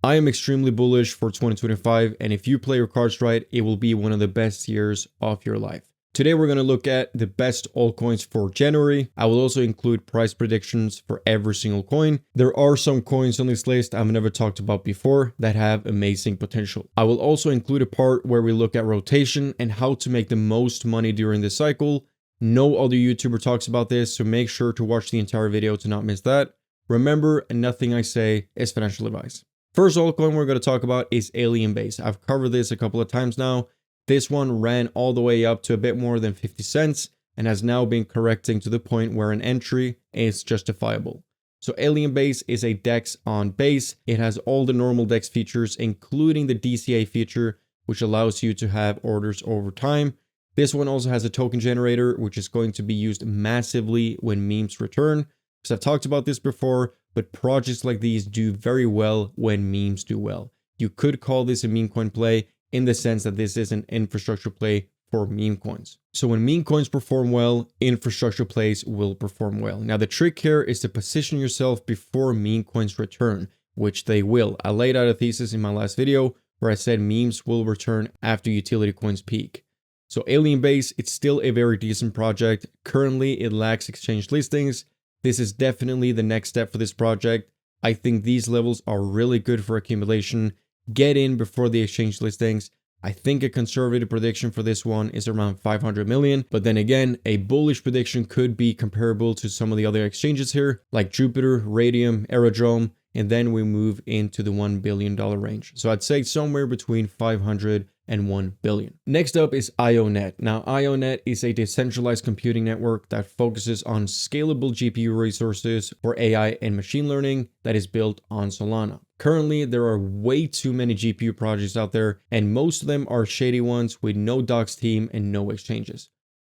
I am extremely bullish for 2025, and if you play your cards right, it will be one of the best years of your life. Today, we're going to look at the best altcoins for January. I will also include price predictions for every single coin. There are some coins on this list I've never talked about before that have amazing potential. I will also include a part where we look at rotation and how to make the most money during this cycle. No other YouTuber talks about this, so make sure to watch the entire video to not miss that. Remember, nothing I say is financial advice. First altcoin we're going to talk about is Alienbase. I've covered this a couple of times now. This one ran all the way up to a bit more than 50 cents and has now been correcting to the point where an entry is justifiable. So Alienbase is a DEX on Base. It has all the normal DEX features, including the DCA feature, which allows you to have orders over time. This one also has a token generator, which is going to be used massively when memes return. Because I've talked about this before, but projects like these do very well when memes do well. You could call this a meme coin play in the sense that this is an infrastructure play for meme coins. So when meme coins perform well, infrastructure plays will perform well. Now the trick here is to position yourself before meme coins return, which they will. I laid out a thesis in my last video where I said memes will return after utility coins peak. So Alienbase, it's still a very decent project. Currently, it lacks exchange listings. This is definitely the next step for this project. I think these levels are really good for accumulation. Get in before the exchange listings. I think a conservative prediction for this one is around 500 million. But then again, a bullish prediction could be comparable to some of the other exchanges here, like Jupiter, Radium, Aerodrome, and then we move into the $1 billion range. So I'd say somewhere between 500 and 1 billion. Next up is IONET. Now, IONET is a decentralized computing network that focuses on scalable GPU resources for AI and machine learning that is built on Solana. Currently, there are way too many GPU projects out there, and most of them are shady ones with no docs team and no exchanges.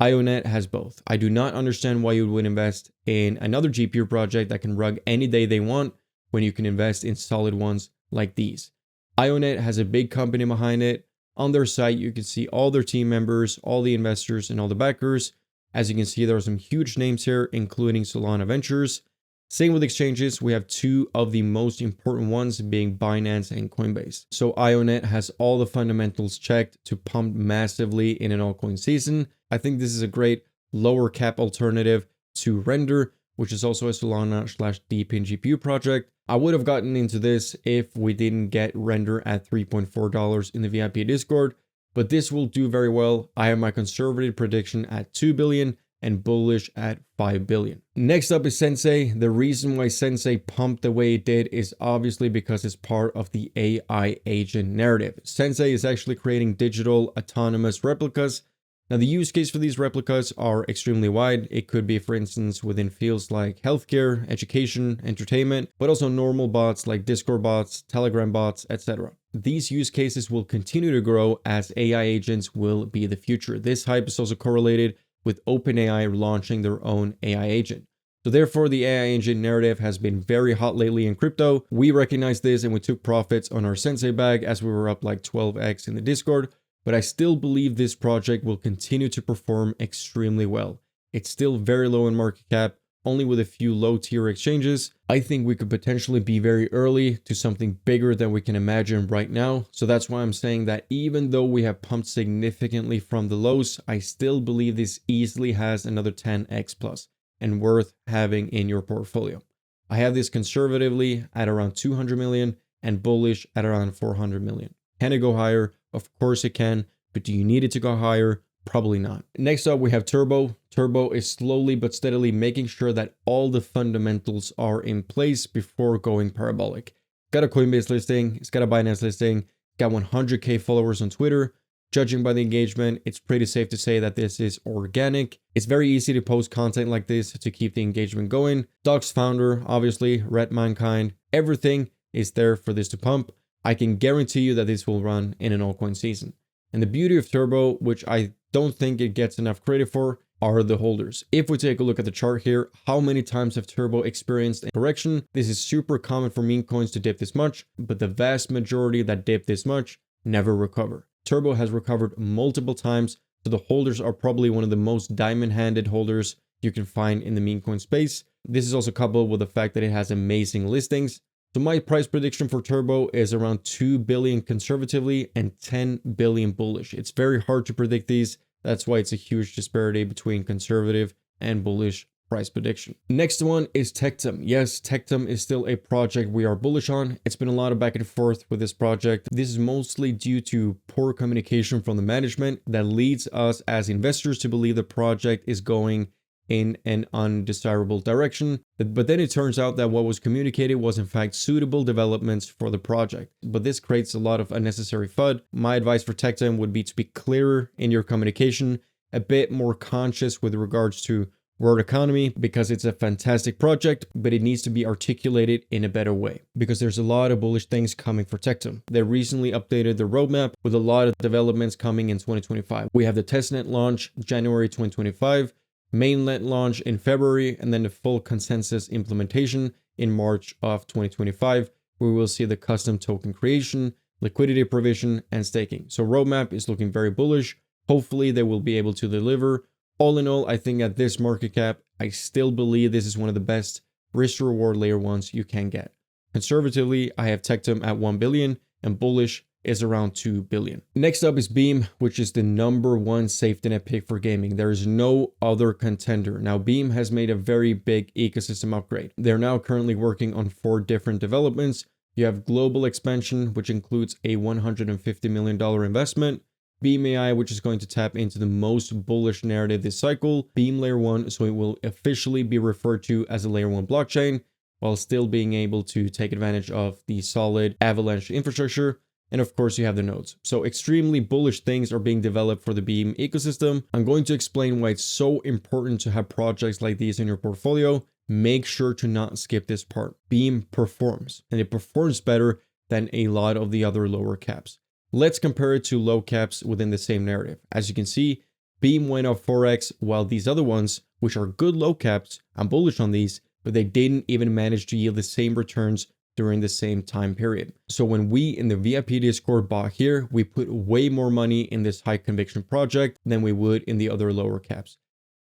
IONET has both. I do not understand why you would invest in another GPU project that can rug any day they want when you can invest in solid ones like these. IONET has a big company behind it. On their site, you can see all their team members, all the investors, and all the backers. As you can see, there are some huge names here, including Solana Ventures. Same with exchanges, we have two of the most important ones being Binance and Coinbase. So IONET has all the fundamentals checked to pump massively in an altcoin season. I think this is a great lower cap alternative to Render, which is also a Solana/Deepin GPU project. I would have gotten into this if we didn't get Render at $3.4 in the VIP Discord, but this will do very well. I have my conservative prediction at 2 billion and bullish at 5 billion. Next up is Sensei. The reason why Sensei pumped the way it did is obviously because it's part of the AI agent narrative. Sensei is actually creating digital autonomous replicas. Now, the use case for these replicas are extremely wide. It could be, for instance, within fields like healthcare, education, entertainment, but also normal bots like Discord bots, Telegram bots, etc. These use cases will continue to grow as AI agents will be the future. This hype is also correlated with OpenAI launching their own AI agent. So therefore, the AI agent narrative has been very hot lately in crypto. We recognized this and we took profits on our Sensei bag as we were up like 12x in the Discord. But I still believe this project will continue to perform extremely well. It's still very low in market cap, only with a few low tier exchanges. I think we could potentially be very early to something bigger than we can imagine right now. So that's why I'm saying that even though we have pumped significantly from the lows, I still believe this easily has another 10x plus and worth having in your portfolio. I have this conservatively at around 200 million and bullish at around 400 million. Can it go higher? Of course it can, but do you need it to go higher? Probably not. Next up, we have Turbo. Turbo is slowly but steadily making sure that all the fundamentals are in place before going parabolic. Got a Coinbase listing, it's got a Binance listing, got 100k followers on Twitter. Judging by the engagement, it's pretty safe to say that this is organic. It's very easy to post content like this to keep the engagement going. Docs founder, obviously, Red Mankind, everything is there for this to pump. I can guarantee you that this will run in an altcoin season. And the beauty of Turbo, which I don't think it gets enough credit for, are the holders. If we take a look at the chart here, how many times have Turbo experienced a correction? This is super common for meme coins to dip this much, but the vast majority that dip this much never recover. Turbo has recovered multiple times, so the holders are probably one of the most diamond-handed holders you can find in the meme coin space. This is also coupled with the fact that it has amazing listings. So my price prediction for Turbo is around 2 billion conservatively and 10 billion bullish. It's very hard to predict these. That's why it's a huge disparity between conservative and bullish price prediction. Next one is Tectum. Yes, Tectum is still a project we are bullish on. It's been a lot of back and forth with this project. This is mostly due to poor communication from the management that leads us as investors to believe the project is going in an undesirable direction. But then it turns out that what was communicated was in fact suitable developments for the project. But this creates a lot of unnecessary FUD. My advice for Tectum would be to be clearer in your communication, a bit more conscious with regards to world economy, because it's a fantastic project, but it needs to be articulated in a better way, because there's a lot of bullish things coming for Tectum. They recently updated the roadmap with a lot of developments coming in 2025. We have the testnet launch January 2025, mainnet launch in February, and then the full consensus implementation in March of 2025, where we will see the custom token creation, liquidity provision, and staking. So roadmap is looking very bullish. Hopefully they will be able to deliver. All in all, I think at this market cap, I still believe this is one of the best risk to reward layer ones you can get. Conservatively, I have Tectum at 1 billion and bullish is around 2 billion. Next up is Beam, which is the #1 safety net pick for gaming. There is no other contender. Now, Beam has made a very big ecosystem upgrade. They're now currently working on 4 different developments. You have global expansion, which includes a $150 million investment. Beam AI, which is going to tap into the most bullish narrative this cycle. Beam layer 1, so it will officially be referred to as a layer 1 blockchain, while still being able to take advantage of the solid Avalanche infrastructure. And of course, you have the nodes. So extremely bullish things are being developed for the Beam ecosystem. I'm going to explain why it's so important to have projects like these in your portfolio. Make sure to not skip this part. Beam performs, and it performs better than a lot of the other lower caps. Let's compare it to low caps within the same narrative. As you can see, Beam went up 4x, while these other ones, which are good low caps, I'm bullish on these, but they didn't even manage to yield the same returns during the same time period. So when we in the VIP Discord bought here, we put way more money in this high conviction project than we would in the other lower caps.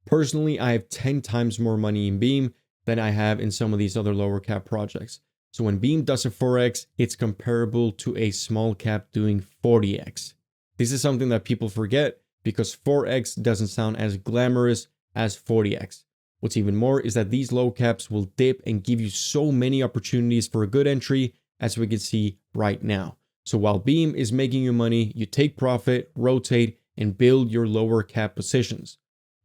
Personally, I have 10 times more money in Beam than I have in some of these other lower cap projects. So when Beam does a 4x, it's comparable to a small cap doing 40x. This is something that people forget because 4x doesn't sound as glamorous as 40x. What's even more is that these low caps will dip and give you so many opportunities for a good entry, as we can see right now. So while Beam is making you money, you take profit, rotate, and build your lower cap positions.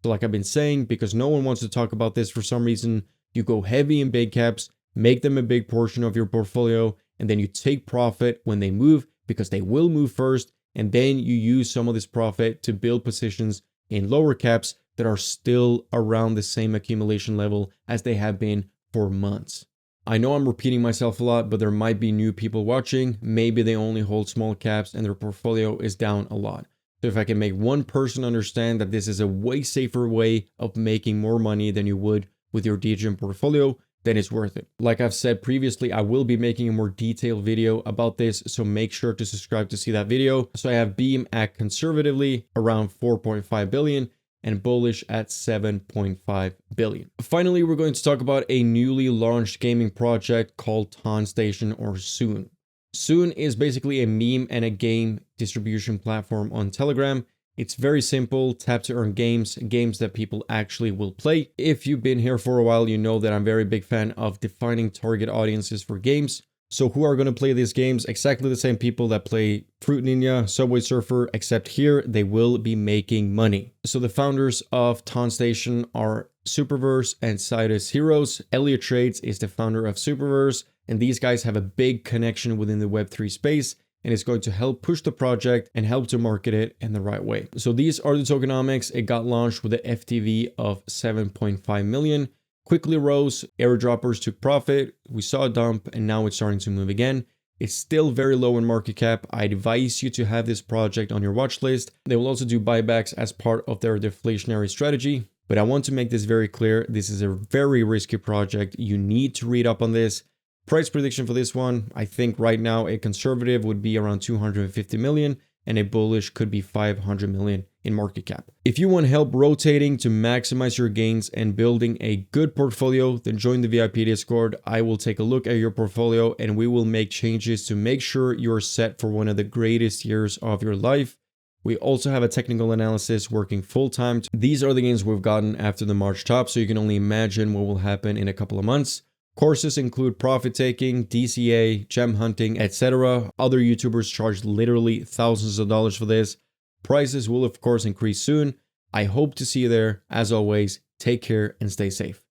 So like I've been saying, because no one wants to talk about this for some reason, you go heavy in big caps, make them a big portion of your portfolio, and then you take profit when they move, because they will move first, and then you use some of this profit to build positions in lower caps that are still around the same accumulation level as they have been for months. I know I'm repeating myself a lot, but there might be new people watching. Maybe they only hold small caps and their portfolio is down a lot. So if I can make one person understand that this is a way safer way of making more money than you would with your DGM portfolio, then it's worth it. Like I've said previously, I will be making a more detailed video about this, so make sure to subscribe to see that video. So I have Beam at conservatively around 4.5 billion and bullish at 7.5 billion. Finally, we're going to talk about a newly launched gaming project called TonStation, or Soon. Soon is basically a meme and a game distribution platform on Telegram. It's very simple, tap to earn games that people actually will play. If you've been here for a while, you know that I'm a very big fan of defining target audiences for games. So who are going to play these games? Exactly the same people that play Fruit Ninja, Subway Surfer, except here they will be making money. So the founders of TonStation are Superverse and Sidus Heroes. Elliot Trades is the founder of Superverse, and these guys have a big connection within the Web3 space, and it's going to help push the project and help to market it in the right way. So these are the tokenomics. It got launched with an FTV of 7.5 million. Quickly rose, airdroppers took profit, we saw a dump, and now it's starting to move again. It's still very low in market cap. I advise you to have this project on your watch list. They will also do buybacks as part of their deflationary strategy. But I want to make this very clear. This is a very risky project. You need to read up on this. Price prediction for this one, I think right now a conservative would be around 250 million and a bullish could be 500 million in market cap. If you want help rotating to maximize your gains and building a good portfolio, then join the VIP Discord. I will take a look at your portfolio and we will make changes to make sure you're set for one of the greatest years of your life. We also have a technical analysis working full time. These are the gains we've gotten after the March top, so you can only imagine what will happen in a couple of months. Courses include profit taking, DCA, gem hunting, etc. Other YouTubers charge literally thousands of dollars for this. Prices will of course increase soon. I hope to see you there. As always, take care and stay safe.